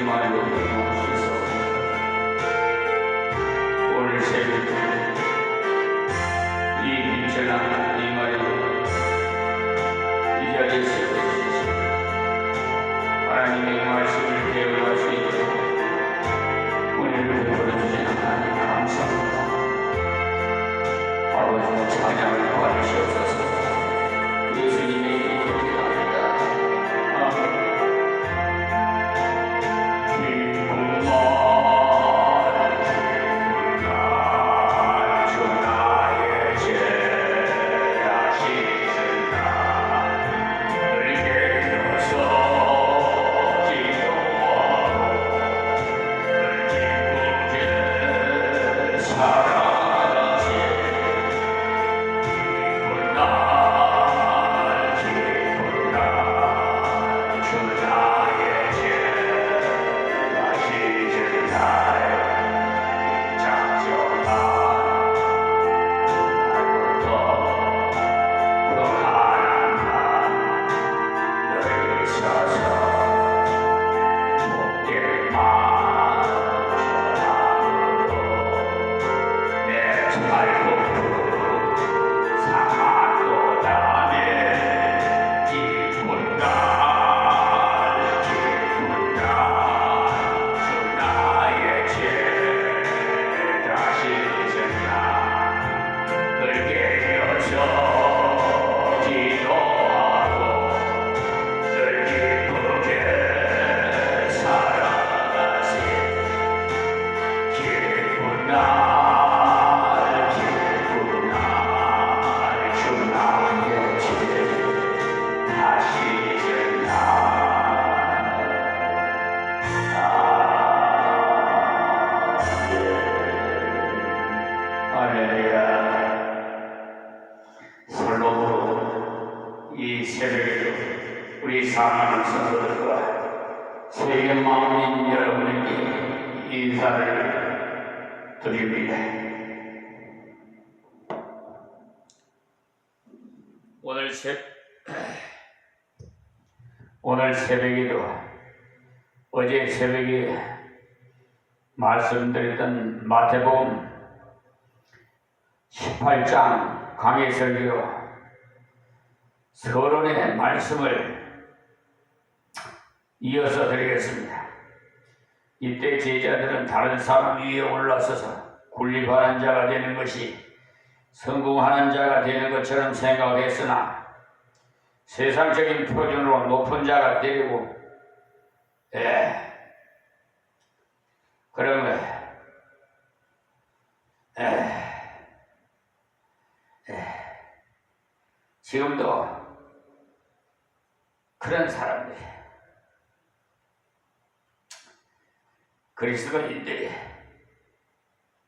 말로 나오셔서 오늘 새벽에 이 빛천한 이 말로 이 자리에 세워주시고 하나님의 말씀을 배워갈 수 있도록 은혜를 베풀어주시는 하나님 감사합니다. 아버지의 찬양을 받으시옵소서. 예수님의 이름으로 기도합니다. 아멘. 이 새벽에도 우리 사랑하는 성도들과 세계 만민 여러분에게 인사를 드립니다. 오늘 새벽에도 어제 새벽에 말씀드렸던 마태복음 18장 강해설교 서론의 말씀을 이어서 드리겠습니다. 이때 제자들은 다른 사람 위에 올라서서 군림하는 자가 되는 것이 성공하는 자가 되는 것처럼 생각했으나 세상적인 표준으로 높은 자가 되려고 그런 거예요. 지금도 그런 사람들이 그리스도인들이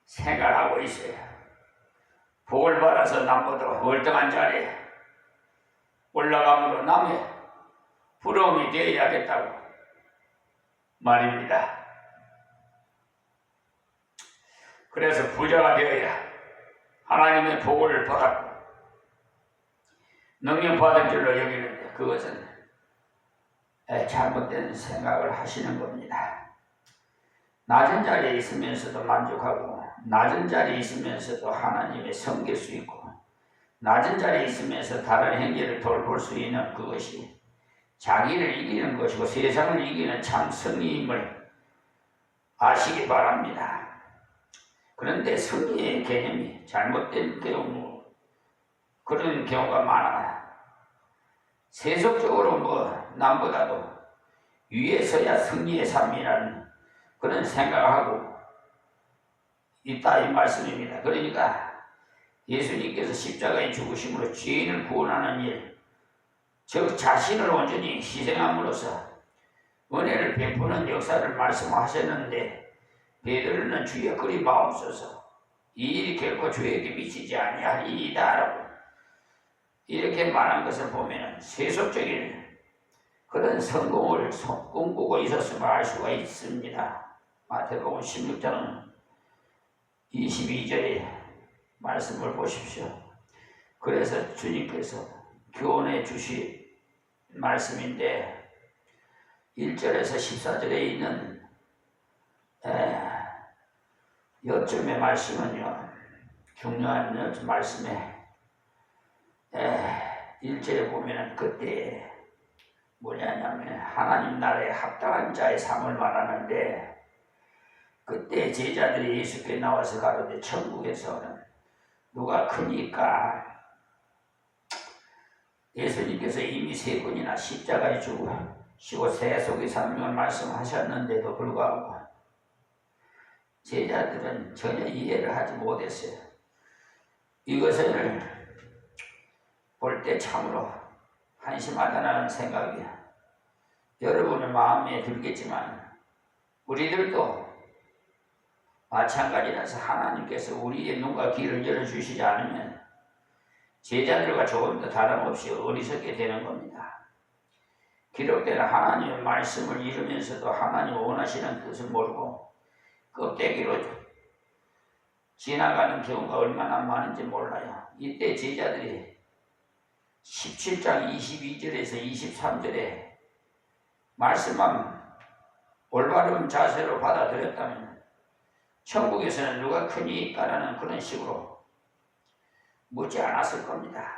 생각하고 있어요. 복을 받아서 남보다 월등한 자리에 올라감으로 남의 부러움이 되어야겠다고 말입니다. 그래서 부자가 되어야 하나님의 복을 받았고 능력받은 줄로 여기는데 그것은 잘못된 생각을 하시는 겁니다. 낮은 자리에 있으면서도 만족하고 낮은 자리에 있으면서도 하나님의 섬길 수 있고 낮은 자리에 있으면서 다른 행위를 돌볼 수 있는 그것이 자기를 이기는 것이고 세상을 이기는 참 승리임을 아시기 바랍니다. 그런데 승리의 개념이 잘못된 경우 그런 경우가 많아. 세속적으로 남보다도 위에서야 승리의 삶이라는 그런 생각을 하고 있다 이 말씀입니다. 그러니까 예수님께서 십자가에 죽으심으로 죄인을 구원하는 일, 즉 자신을 온전히 희생함으로써 은혜를 베푸는 역사를 말씀하셨는데 베드로는 주여 그리 마옵소서 이 일이 결코 주에게 미치지 아니하리이다라고 이렇게 말한 것을 보면 세속적인 그런 성공을 꿈꾸고 있었음을 알 수가 있습니다. 마태복음 16장 22절의 말씀을 보십시오. 그래서 주님께서 교훈해 주신 말씀인데 1절에서 14절에 있는 요즘의 말씀은요, 중요한 요즘 말씀에 1절에 보면은 그때 뭐냐면 하나님 나라에 합당한 자의 삶을 말하는데, 그때 제자들이 예수께 나와서 가로되 천국에서는 누가 크니까. 예수님께서 이미 3번이나 십자가에 죽으시고 세속의 삶을 말씀하셨는데도 불구하고 제자들은 전혀 이해를 하지 못했어요. 이것을 볼 때 참으로 한심하다는 생각이 여러분의 마음에 들겠지만, 우리들도 마찬가지라서 하나님께서 우리의 눈과 귀를 열어주시지 않으면 제자들과 조금도 다름없이 어리석게 되는 겁니다. 기록되는 하나님의 말씀을 잃으면서도 하나님 원하시는 뜻을 모르고 껍데기로 지나가는 경우가 얼마나 많은지 몰라요. 이때 제자들이 17장 22절에서 23절에 말씀만 올바른 자세로 받아들였다면 천국에서는 누가 크니까라는 그런 식으로 묻지 않았을 겁니다.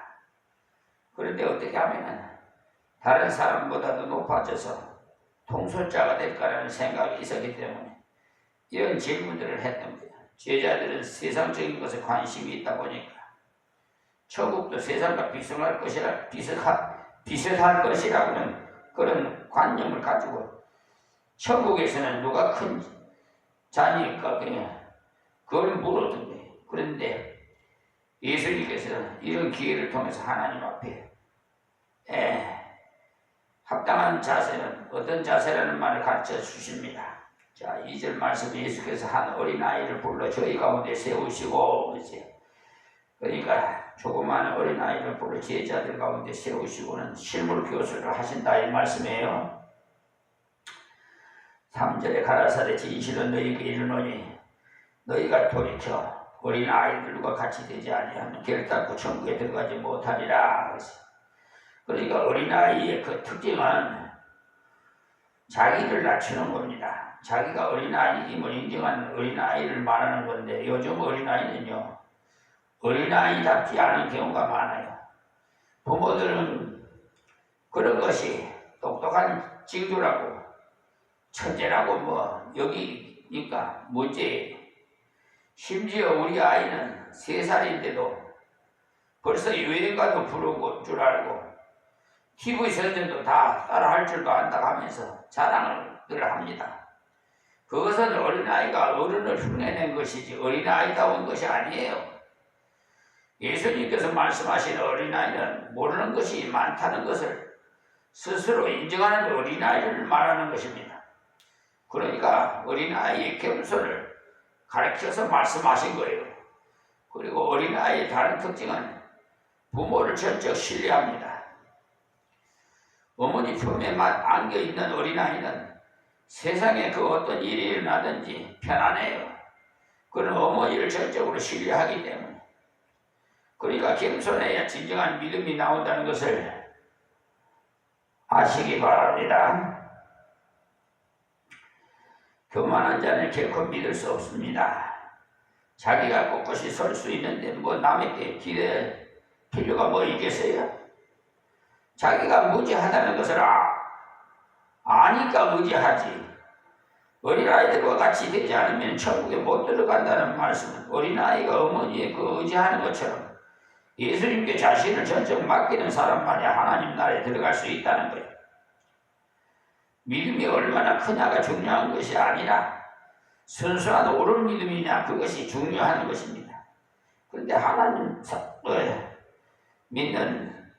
그런데 어떻게 하면은 다른 사람보다도 높아져서 통솔자가 될까라는 생각이 있었기 때문에 이런 질문들을 했던 거예요. 제자들은 세상적인 것에 관심이 있다 보니까 천국도 세상과 비슷할 것이라고는 그런 관념을 가지고 천국에서는 누가 큰 자니까 그걸 물었던 거예요. 그런데 예수님께서 이런 기회를 통해서 하나님 앞에 합당한 자세는 어떤 자세라는 말을 가르쳐 주십니다. 자, 2절 말씀, 예수께서 한 어린아이를 불러 저희 가운데 세우시고, 그러니까 조그마한 어린아이를 불러 제자들 가운데 세우시고는 실물 교수를 하신다 이 말씀이에요. 3절에 가라사대 진실은 너희에게 이르노니 너희가 돌이켜 어린아이들과 같이 되지 아니하면 결단코 천국에 들어가지 못하리라. 그러니까 어린아이의 그 특징은 자기를 낮추는 겁니다. 자기가 어린아이임을 인정하는 어린아이를 말하는 건데, 요즘 어린아이는요 어린아이답지 않은 경우가 많아요. 부모들은 그런 것이 똑똑한 징조라고, 천재라고 여기니까 문제예요. 심지어 우리 아이는 3살인데도 벌써 유행가도 부르고 줄 알고 TV 선전도 다 따라할 줄도 안다고 하면서 자랑을 늘 합니다. 그것은 어린아이가 어른을 흉내낸 것이지 어린아이다운 것이 아니에요. 예수님께서 말씀하신 어린아이는 모르는 것이 많다는 것을 스스로 인정하는 어린아이를 말하는 것입니다. 그러니까 어린아이의 겸손을 가르쳐서 말씀하신 거예요. 그리고 어린아이의 다른 특징은 부모를 전적 신뢰합니다. 어머니 품에 안겨있는 어린아이는 세상에 그 어떤 일이 일어나든지 편안해요. 그는 어머니를 전적으로 신뢰하기 때문에. 그러니까 겸손해야 진정한 믿음이 나온다는 것을 아시기 바랍니다. 교만한 자는 결코 믿을 수 없습니다. 자기가 꼿꼿이 설 수 있는데 남에게 기댈 필요가 있겠어요? 자기가 무지하다는 것을 아니까 무지하지. 어린아이들과 같이 되지 않으면 천국에 못 들어간다는 말씀은 어린아이가 어머니에 의지하는 것처럼 예수님께 자신을 전적 맡기는 사람만이 하나님 나라에 들어갈 수 있다는 거예요. 믿음이 얼마나 크냐가 중요한 것이 아니라 순수한 옳은 믿음이냐, 그것이 중요한 것입니다. 그런데 하나님 믿는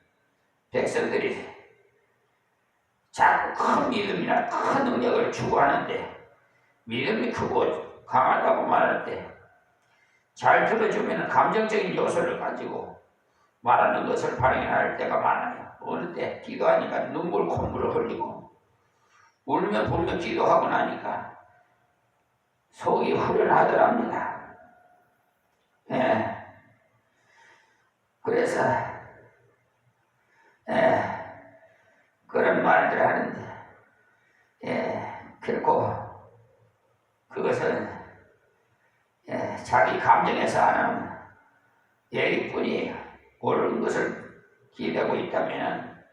백성들이 자꾸 큰 믿음이나 큰 능력을 추구하는데, 믿음이 크고 강하다고 말할 때 잘 들어주면 감정적인 요소를 가지고 말하는 것을 발견할 때가 많아요. 어느 때 기도하니까 눈물 콧물을 흘리고 울면 불면 기도하고 나니까 속이 후련하더랍니다. 그래서 그런 말들을 하는데 결코 그것은 자기 감정에서 하는 얘기뿐이에요. 옳은 것을 기대고 있다면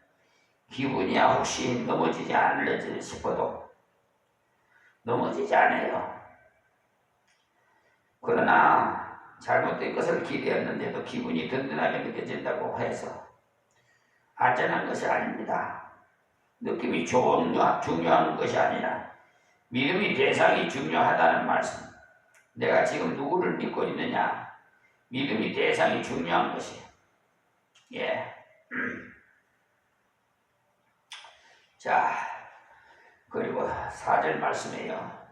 기분이야 혹시 넘어지지 않을지 싶어도 넘어지지 않아요. 그러나 잘못된 것을 기대했는데도 기분이 든든하게 느껴진다고 해서 안전한 것이 아닙니다. 느낌이 중요한 것이 아니라 믿음의 대상이 중요하다는 말씀. 내가 지금 누구를 믿고 있느냐? 믿음의 대상이 중요한 것이에요. 예. 자, 그리고 4절 말씀이에요.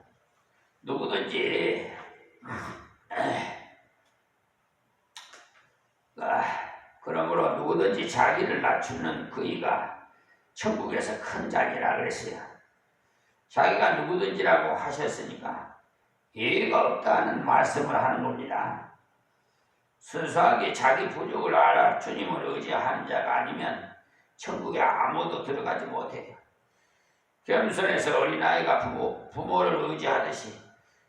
누구든지 그러므로 누구든지 자기를 낮추는 그이가 천국에서 큰 자니라 그랬어요. 자기가 누구든지라고 하셨으니까 예의가 없다는 말씀을 하는 겁니다. 순수하게 자기 부족을 알아 주님을 의지하는 자가 아니면 천국에 아무도 들어가지 못해요. 겸손해서 어린아이가 부모를 의지하듯이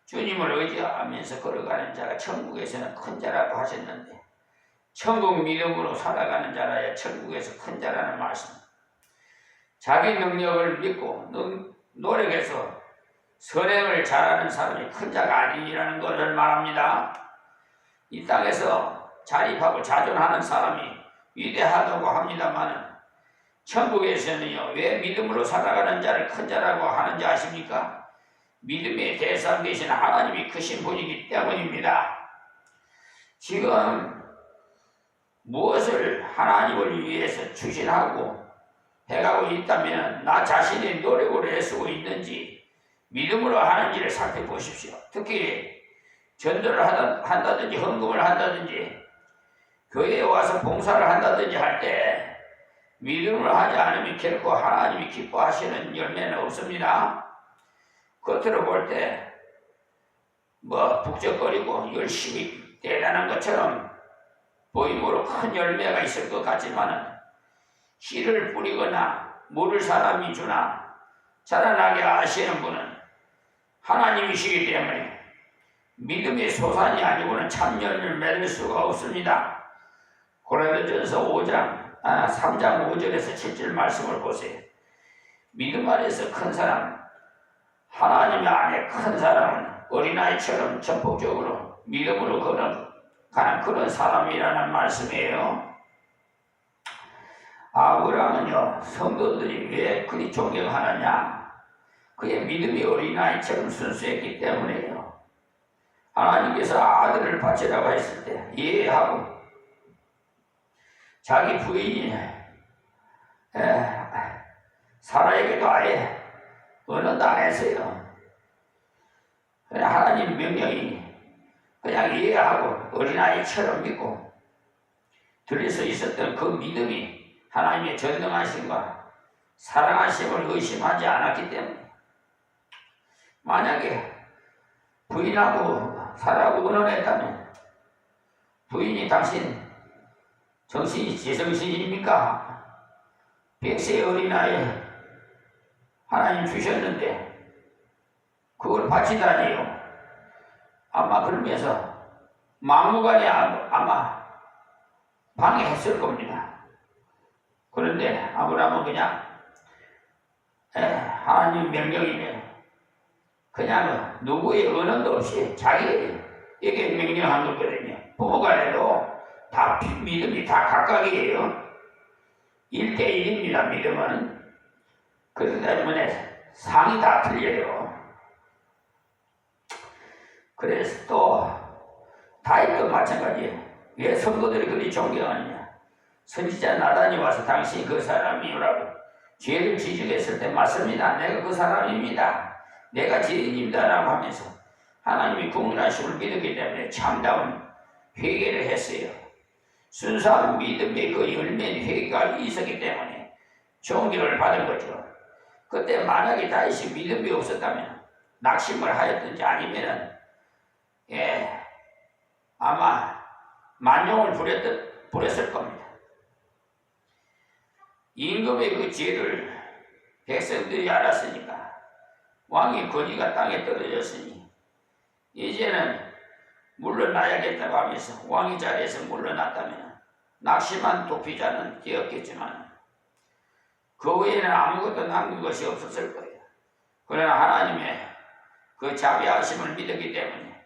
주님을 의지하면서 걸어가는 자가 천국에서는 큰 자라고 하셨는데 천국 믿음으로 살아가는 자라야 천국에서 큰 자라는 말씀. 자기 능력을 믿고 노력해서 선행을 잘하는 사람이 큰 자가 아니라는 것을 말합니다. 이 땅에서 자립하고 자존하는 사람이 위대하다고 합니다만 천국에서는요, 왜 믿음으로 살아가는 자를 큰 자라고 하는지 아십니까? 믿음의 대상 되신 하나님이 크신 분이기 때문입니다. 지금 무엇을 하나님을 위해서 추진하고 해가고 있다면 나 자신의 노력으로 애쓰고 있는지 믿음으로 하는지를 살펴보십시오. 특히 전도를 한다든지 헌금을 한다든지 교회에 와서 봉사를 한다든지 할 때 믿음을 하지 않으면 결코 하나님이 기뻐하시는 열매는 없습니다. 겉으로 볼 때 북적거리고 열심히 대단한 것처럼 보임으로 큰 열매가 있을 것 같지만 씨를 뿌리거나 물을 사람이 주나 자라나게 하시는 분은 하나님이시기 때문에 믿음의 소산이 아니고는 참 열매를 맺을 수가 없습니다. 고린도전서 3장 5절에서 7절 말씀을 보세요. 믿음 안에서 큰 사람, 하나님 안에 큰 사람은 어린아이처럼 전폭적으로 믿음으로 걸어가는 그런 사람이라는 말씀이에요. 아브라함은요, 성도들이 왜 그리 존경하느냐? 그의 믿음이 어린아이처럼 순수했기 때문에요. 하나님께서 아들을 바치라고 했을 때 이해하고 자기 부인이 사라에게도 아예 언어도 안 했어요. 그냥 하나님 명령이 그냥 이해하고 어린아이처럼 믿고 들릴 수 있었던 그 믿음이 하나님의 전능하심과 사랑하심을 의심하지 않았기 때문에 만약에 부인하고 사라하고 언어했다면 부인이 당신 정신이 제정신입니까? 100세 어린아이 하나님 주셨는데 그걸 바치다니요. 아마 그러면서 막무가내 아마 방해했을 겁니다. 그런데 아브라함은 그냥 하나님 명령이면 그냥 누구의 언어도 없이 자기에게 명령한 거거든요. 부부간에도 다 믿음이 다 각각이에요. 1대1입니다. 믿음은. 그렇기 때문에 상이 다 틀려요. 그래서 또 다윗도 마찬가지예요. 왜 성도들이 그리 존경하느냐? 선지자 나단이 와서 당신이 그 사람이라고 죄를 지적했을 때 맞습니다. 내가 그 사람입니다. 내가 죄인입니다. 라고 하면서 하나님이 국민하심을 믿었기 때문에 참다운 회개를 했어요. 순수한 믿음의 그 열매는 회개가 있었기 때문에 존경을 받은 거죠. 그때 만약에 다윗이 믿음이 없었다면 낙심을 하였든지 아니면은 아마 만용을 부렸을 겁니다. 임금의 그 죄를 백성들이 알았으니까 왕의 권위가 땅에 떨어졌으니 이제는 물러나야겠다고 하면서 왕의 자리에서 물러났다면 낙심한 도피자는 되었겠지만 그 외에는 아무것도 남긴 것이 없었을 거예요. 그러나 하나님의 그 자비하심을 믿었기 때문에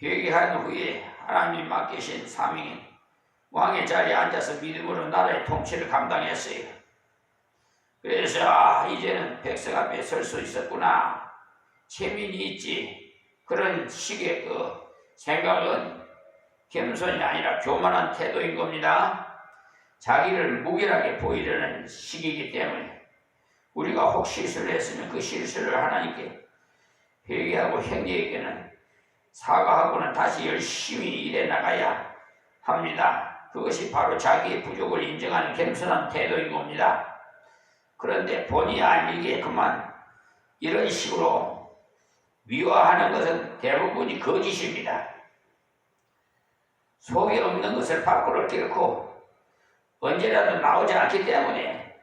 회개한 후에 하나님이 맡기신 사명인 왕의 자리에 앉아서 믿음으로 나라의 통치를 감당했어요. 그래서 이제는 백성 앞에 설 수 있었구나, 체면이 있지, 그런 식의 그 생각은 겸손이 아니라 교만한 태도인 겁니다. 자기를 무결하게 보이려는 시기이기 때문에 우리가 혹 실수를 했으면 그 실수를 하나님께 회개하고 형제에게는 사과하고는 다시 열심히 일해 나가야 합니다. 그것이 바로 자기의 부족을 인정하는 겸손한 태도인 겁니다. 그런데 본의 아니게 그만 이런 식으로 미워하는 것은 대부분이 거짓입니다. 속에 없는 것을 밖으로 결코 언제라도 나오지 않기 때문에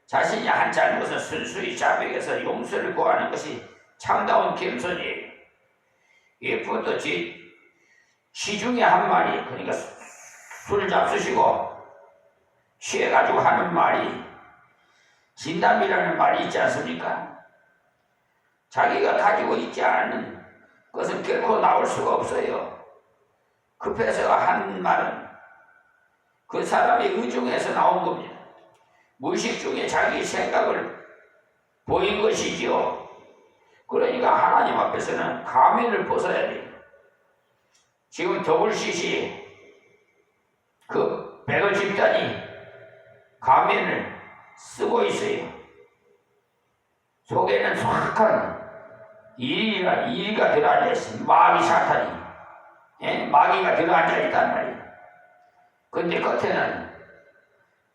자신이 한 잘못을 순수히 자백해서 용서를 구하는 것이 참다운 겸손이에요. 예쁘도 시중에 한 말이, 그러니까 술 잡수시고 취해가지고 하는 말이 진담이라는 말이 있지 않습니까? 자기가 가지고 있지 않은 것은 결코 나올 수가 없어요. 급해서 한 말은 그 사람의 의중에서 나온 겁니다. 무의식 중에 자기 생각을 보인 것이지요. 그러니까 하나님 앞에서는 가면을 벗어야 돼요. 지금 WCC 그 배도 집단이 가면을 쓰고 있어요. 속에는 소악한 이가 들어앉아 있어요. 마귀 사탄이. 마귀가 들어앉아 있단 말이에요. 근데 겉에는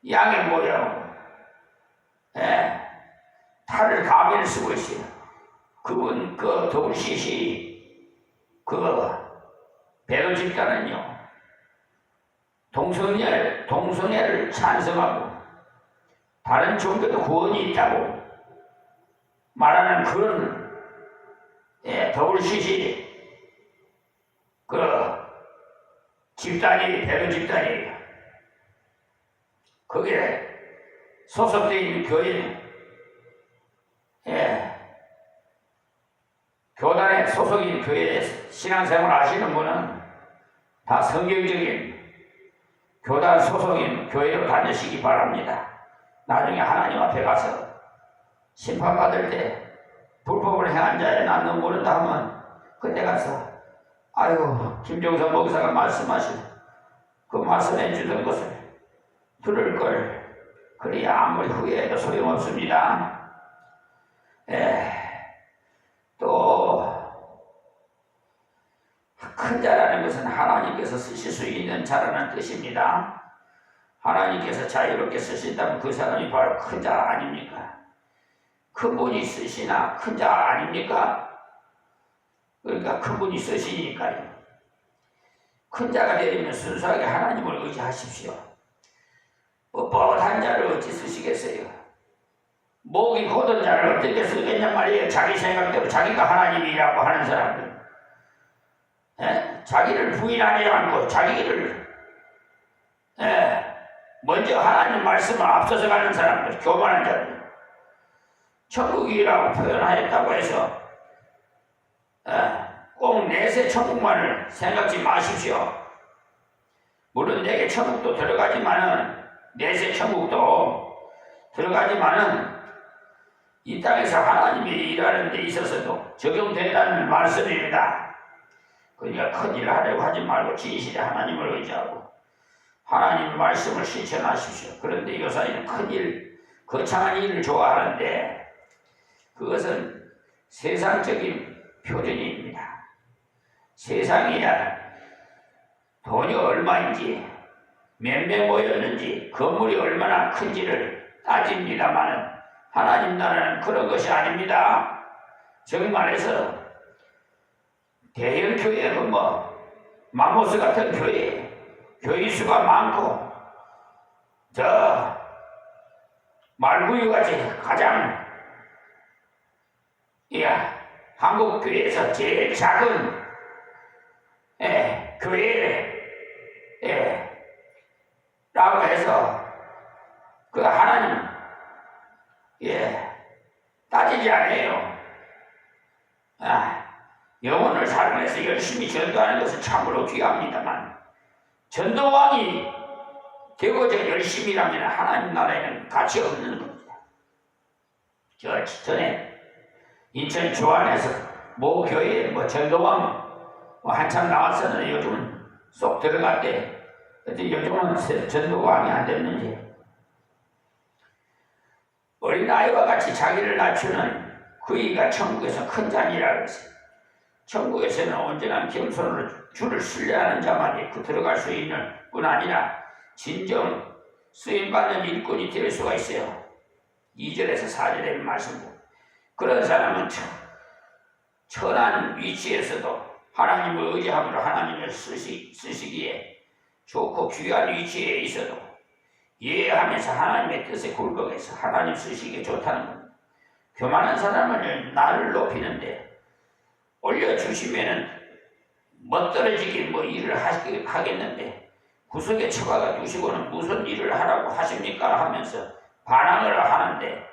양의 모양으로 탈을 가면을 쓰고 있어요. 그분 그 WCC 그 배도 집단은요, 동성애를 찬성하고 다른 종교도 구원이 있다고 말하는 그런 WCC 그 집단이 배도 집단이에요. 거기에 소속되어 있는 교회는 교단에 소속인 교회에 신앙생활 하시는 분은 다 성경적인 교단 소속인 교회로 다니시기 바랍니다. 나중에 하나님 앞에 가서 심판받을 때 불법을 행한 자에 난 모른다 하면 그때 가서 아이고 김종선 목사가 말씀하신 그 말씀해 주던 것을 들을 걸, 그래야 아무리 후회해도 소용없습니다. 또 큰 자라는 것은 하나님께서 쓰실 수 있는 자라는 뜻입니다. 하나님께서 자유롭게 쓰신다면 그 사람이 바로 큰 자 아닙니까? 큰 분이 쓰시나 큰 자 아닙니까? 그러니까 큰 분이 쓰시니까요. 큰 자가 되려면 순수하게 하나님을 의지하십시오. 뻣뻣한 자를 어찌 쓰시겠어요? 목이 곧은 자를 어떻게 쓰겠냔 말이에요. 자기 생각대로 자기가 하나님이라고 하는 사람들, 자기를 부인하지 않고 자기를 먼저 하나님 말씀을 앞서서 가는 사람들, 교만한 자들, 천국이라고 표현하였다고 해서 꼭 내세 천국만을 생각지 마십시오. 물론 내게 천국도 들어가지만은, 내세 천국도 들어가지만은 이 땅에서 하나님이 일하는 데 있어서도 적용된다는 말씀입니다. 그러니까 큰일 하려고 하지 말고 진실에 하나님을 의지하고 하나님의 말씀을 실천하십시오. 그런데 요사이는 큰일, 거창한 일을 좋아하는데 그것은 세상적인 표준입니다. 세상이야 돈이 얼마인지, 몇 명 모였는지, 건물이 얼마나 큰지를 따집니다마는 하나님 나라는 그런 것이 아닙니다. 정말해서 대형 교회는 마모스 같은 교회 수가 많고 말구유같이 가장 한국 교회에서 제일 작은 교회 라고 해서 그 하나님 따지지 않아요. 영혼을 사랑해서 열심히 전도하는 것은 참으로 귀합니다만 전도왕이 되고자 열심히라면 하나님 나라에는 가치 없는 겁니다. 저 전에 인천 조안에서 모 교회에 전도왕 한참 나왔었는데 요즘은 쏙 들어갔대. 요즘은 전도왕이 안 됐는지. 어린아이와 같이 자기를 낮추는 그이가 천국에서 큰 잔이라 그랬어요. 천국에서는 언제나 겸손으로 주를 신뢰하는 자만이 들어갈 수 있는 뿐 아니라 진정 쓰임받는 일꾼이 될 수가 있어요. 2절에서 4절의 말씀도 그런 사람은 천한 위치에서도 하나님을 의지함으로 하나님을 쓰시기에 좋고 귀한 위치에 있어도 이해하면서 하나님의 뜻에 굴복해서 하나님 쓰시기에 좋다는 겁니다. 교만한 사람을 나를 높이는데 올려주시면은 멋떨어지게 일을 하겠는데 구석에 처박아 두시고는 무슨 일을 하라고 하십니까 하면서 반항을 하는데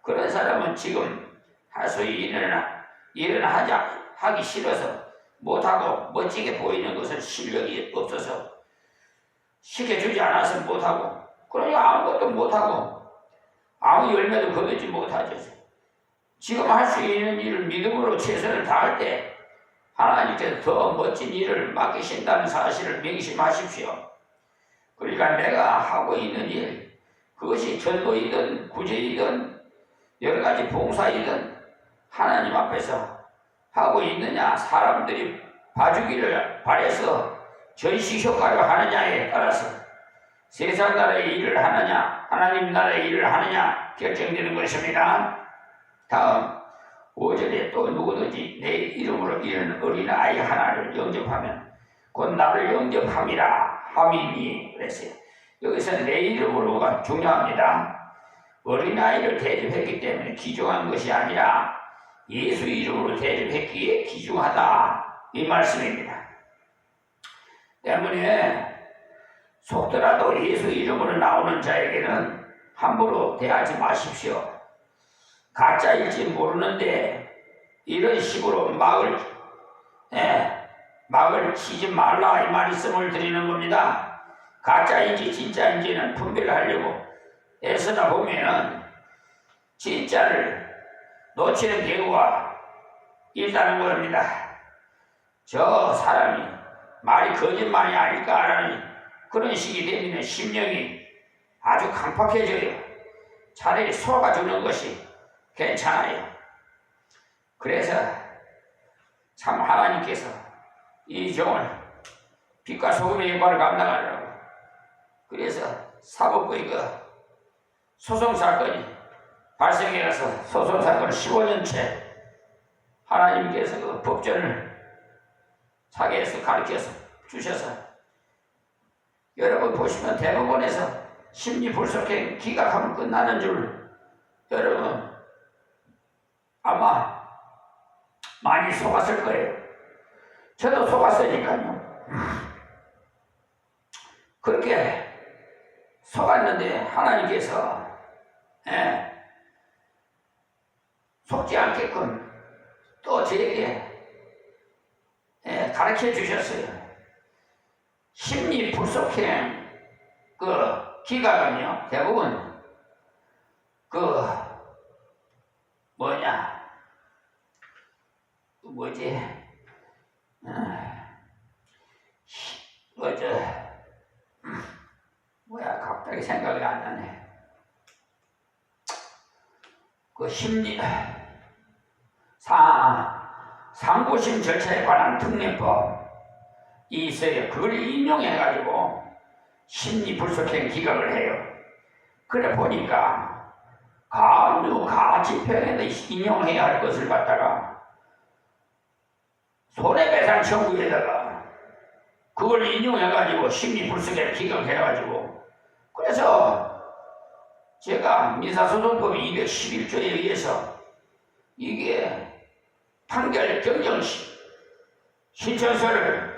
그런 사람은 지금 할 수 있는 일은 하기 싫어서 못하고 멋지게 보이는 것은 실력이 없어서 시켜주지 않아서 못하고 그러니까 아무것도 못하고 아무 열매도 거두지 못하죠. 지금 할 수 있는 일을 믿음으로 최선을 다할 때 하나님께서 더 멋진 일을 맡기신다는 사실을 명심하십시오. 그러니까 내가 하고 있는 일, 그것이 전도이든 구제이든 여러 가지 봉사이든 하나님 앞에서 하고 있느냐, 사람들이 봐주기를 바라서 전시 효과를 하느냐에 따라서 세상 나라의 일을 하느냐, 하나님 나라의 일을 하느냐 결정되는 것입니다. 다음 5절에 또 누구든지 내 이름으로 이런 어린아이 하나를 영접하면 곧 나를 영접함이라 함이니 그랬어요. 여기서 내 이름으로가 중요합니다. 어린아이를 대접했기 때문에 귀중한 것이 아니라 예수 이름으로 대접했기에 귀중하다 이 말씀입니다. 때문에 속더라도 예수 이름으로 나오는 자에게는 함부로 대하지 마십시오. 가짜일지 모르는데 이런 식으로 막을 치지 말라 이 말씀을 드리는 겁니다. 가짜인지 진짜인지는 분별하려고 애쓰다 보면은 진짜를 놓치는 경우가 있다는 겁니다. 저 사람이 말이 거짓말이 아닐까라는 그런 식이 되면 심령이 아주 강팍해져요. 차라리 속아주는 것이 괜찮아요. 그래서 참 하나님께서 이 종을 빛과 소금의 역할을 감당하려고 그래서 사법부의 소송사건이 발생해서 소송사건을 15년째 하나님께서 법전을 사계에서 가르쳐서 주셔서 여러분 보시면 대법원에서 심리불속행 기각하면 끝나는 줄 여러분 아마 많이 속았을 거예요. 저도 속았으니까요. 그렇게 속았는데 하나님께서 속지 않게끔 또 저에게 가르쳐 주셨어요. 심리 불속행 기각은요 대부분 갑자기 생각이 안 나네. 상고심 절차에 관한 특례법이 있어요. 그걸 인용해가지고 심리 불속행 기각을 해요. 그래 보니까 가집행에다 인용해야 할 것을 갖다가 손해배상 청구에다가 그걸 인용해가지고 심리 불속행 기각해가지고 그래서 제가 민사소송법 211조에 의해서 이게 판결 경정 신청서를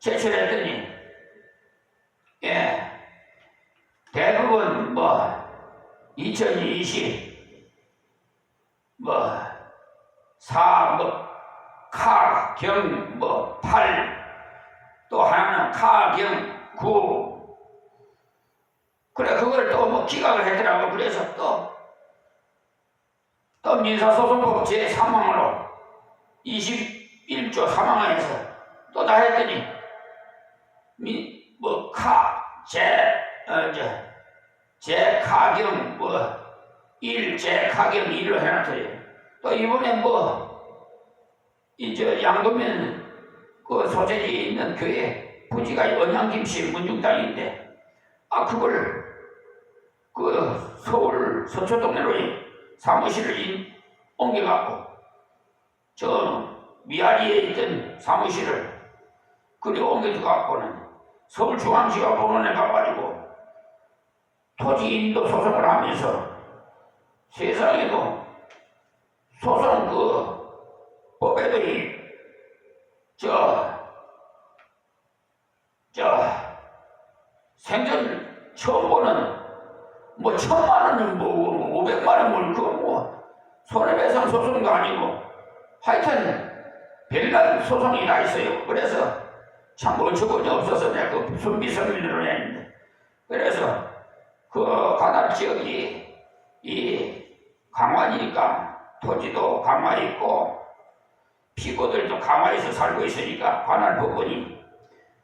제출했더니 대부분 2020 4 카, 경, 8, 또 하나는 카, 경, 9. 그래, 그걸 또 기각을 했더라고. 그래서 또 민사소송법 제3항으로 21조 3항에서 또 다 했더니, 제 카경, 1, 제 카경 1로 해놨어요. 또 이번에 이제 양도면 그 소재지 있는 교회 부지가 언양김씨 문중당인데 그걸 그 서울 서초동네로 사무실을 옮겨갖고 저 위아리에 있던 사무실을 그리 옮겨갖고는 서울중앙지가 법원에 가가지고 토지인도 소송을 하면서 세상에도 소송 법에도 생전 처음 보는 1,000만 원, 500만 원, 손해배상 소송도 아니고 하여튼 별난 소송이 다 있어요. 그래서 참 어처구니 없어서 내가 그 순비성민으로 했는데, 그래서 그 관할 지역이 이 강화니까 토지도 강화에 있고 피고들도 강화에서 살고 있으니까 관할 법원이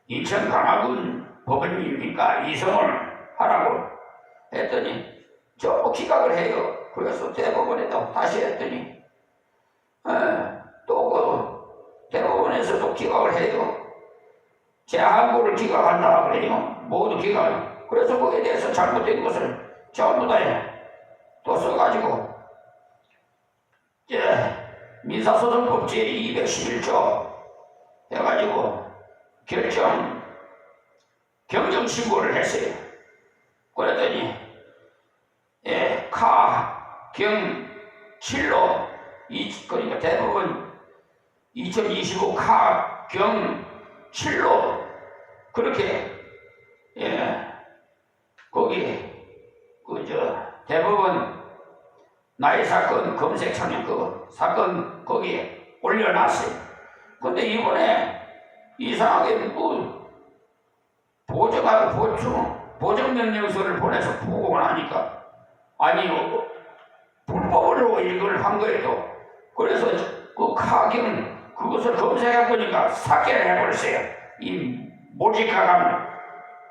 인천 강화군 법원이니까 이성을 하라고 했더니 전부 기각을 해요. 그래서 대법원에도 다시 했더니 또 그 대법원에서도 기각을 해요. 제1항고를 기각한다 그래요. 모두 기각. 그래서 거기에 대해서 잘못된 것을 전부 다 또 써가지고 민사소송법 제211조 해가지고 경정신고를 했어요. 그랬더니 카, 경, 7로 그러니까 대법원 2025 카, 경, 7로 그렇게 거기 대법원 나의 사건 검색창에 그 사건 거기에 올려놨어요. 근데 이번에 이상하게 보정명령서를 보내서 보고를 하니까 아니 불법으로 이걸 한 거예요. 그래서 그 카경 그것을 검색해 보니까 삭제를 해버렸어요. 이 모직가감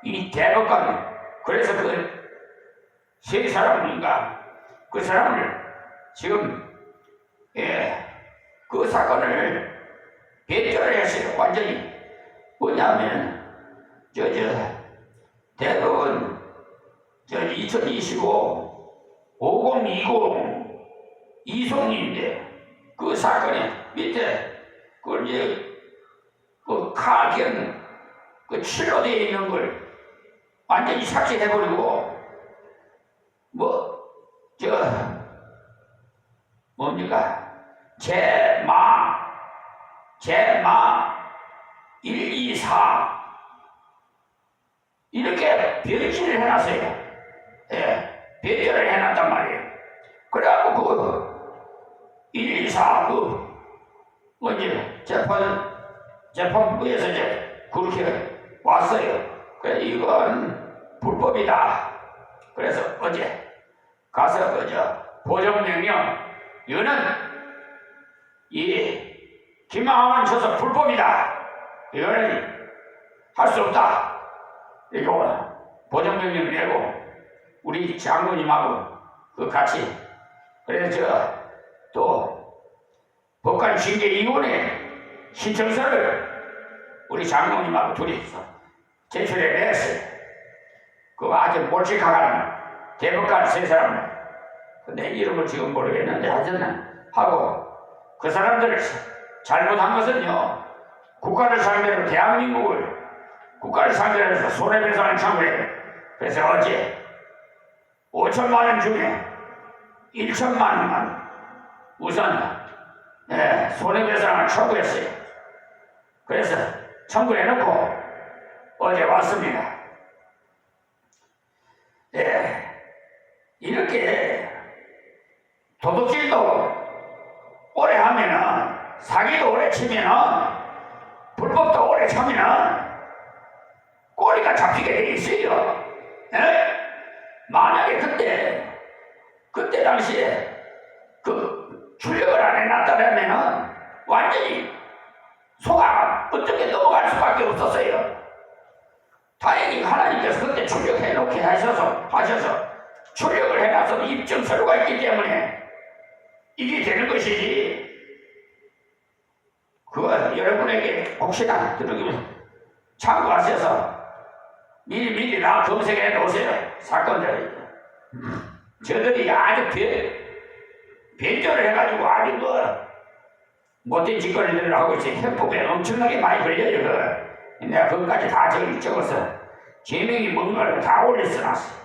이 대법관. 그래서 그 세 사람인가 그 사람을 지금 그 사건을 배제를 했어요. 완전히. 뭐냐면 대법원 2025 5020 이송인데 그 사건에 밑에 그 카경 그 7로 되어 있는 걸 완전히 삭제해버리고 뭡니까? 제마 1, 2, 4 이렇게 별지를 해놨어요. 배열을 해놨단 말이에요. 그래갖고 그 1, 2, 4 재판부에서 이제 그렇게 왔어요. 그래 이건 불법이다. 그래서 어제 가서 보정명령 이거는 이 김항만 쳐서 불법이다. 이거는 할 수 없다. 이거 보정명령 내고 우리 장로님하고 그 같이 그래서 또 법관징계위원회 신청서를 우리 장로님하고 둘이서 제출해 냈어요. 그 아주 몰직하는 대법관 세 사람을 내 이름을 지금 모르겠는데 하여튼 하고 그 사람들 잘못한 것은요 국가를 상대로 대한민국을 국가를 상대로 해서 손해배상을 청구해요. 그래서 어제 5천만 원 중에 1천만 원만 우선 손해배상을 청구했어요. 그래서 청구해놓고 어제 왔습니다. 예, 이렇게 도둑질도 오래 하면은, 사기도 오래 치면은, 불법도 오래 차면은 꼬리가 잡히게 돼 있어요. 예? 만약에 그때 당시에 그 출력을 안 해놨다면은 완전히 소가 어떻게 넘어갈 수밖에 없었어요. 다행히 하나님께서 그때 출력해 놓게 하셔서 출력을 해놔서 입증서류가 있기 때문에 이게 되는 것이지. 그거 여러분에게 혹시나 들으면 참고하셔서 미리 다 검색해 놓으세요. 사건들이. 저들이 아주 변조를 해가지고 아주 못된 짓거리들을 하고 있어요. 형법에 엄청나게 많이 걸려요. 내가 그것까지 다 적어서 제명이 뭔가를 다 올려놨어.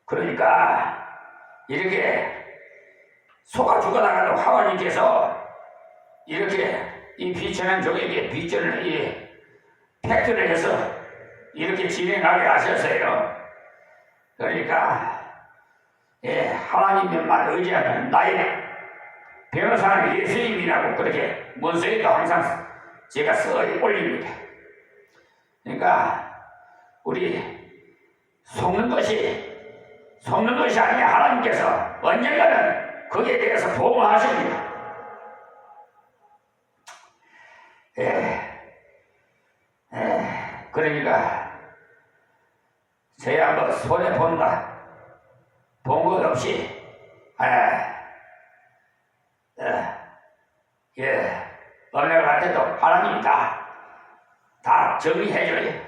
그러니까 이렇게 소가 죽어나가도 하나님께서 이렇게 이 비천한 종에게 비전을 팩트를 해서 이렇게 진행하게 하셨어요. 그러니까 하나님만 의지하면 나의 변호사는 예수님이라고 그렇게 문서에도 항상 제가 써 올립니다. 그러니까 우리 속는 것이 아니라 하나님께서 언젠가는 거기에 대해서 보호하십니다. 그러니까 제가 뭐 손해 본다, 본 것 없이 언약한테도 하나님이 다 정리해줘요.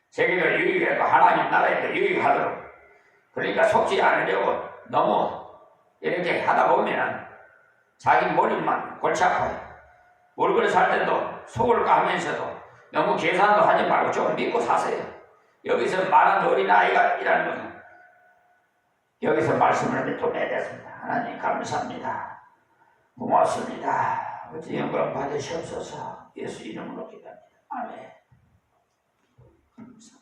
세계도 유익하고 하나님 나라에도 유익하도록. 그러니까 속지 않으려고 너무 이렇게 하다 보면 자기 머리만 골치 아파요. 물건을 살 때도 속을 까면서도 너무 계산도 하지 말고 좀 믿고 사세요. 여기서 많은 어린아이가 일하는 것은 여기서 말씀을 맺어내야 됐습니다. 하나님 감사합니다. 고맙습니다. 아버지 영광 받으시옵소서. 예수 이름으로 기도합니다. 아멘. 감사합니다.